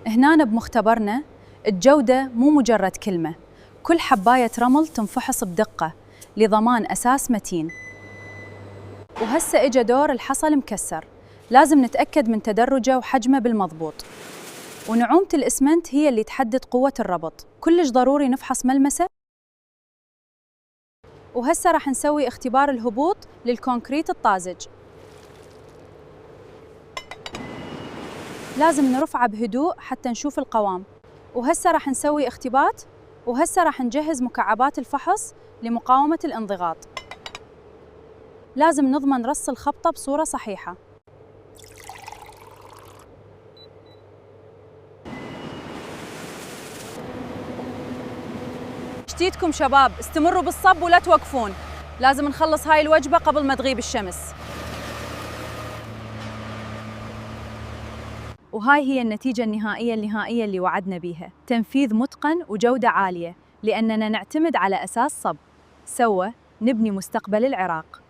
هنا بمختبرنا الجودة مو مجرد كلمة، كل حباية رمل تنفحص بدقة لضمان أساس متين. وهسه إجا دور الحصى المكسر، لازم نتأكد من تدرجه وحجمه بالمضبوط. ونعومة الإسمنت هي اللي تحدد قوة الربط، كلش ضروري نفحص ملمسه. وهسه راح نسوي اختبار الهبوط للكونكريت الطازج. لازم نرفعه بهدوء حتى نشوف القوام. وهسه راح نسوي اختبات، وهسه راح نجهز مكعبات الفحص لمقاومة الانضغاط. لازم نضمن رص الخبطة بصورة صحيحة. شتيتكم شباب، استمروا بالصب ولا توقفون، لازم نخلص هاي الوجبة قبل ما تغيب الشمس. وهاي هي النتيجة النهائية اللي وعدنا بيها، تنفيذ متقن وجودة عالية، لأننا نعتمد على أساس صب. سوا نبني مستقبل العراق.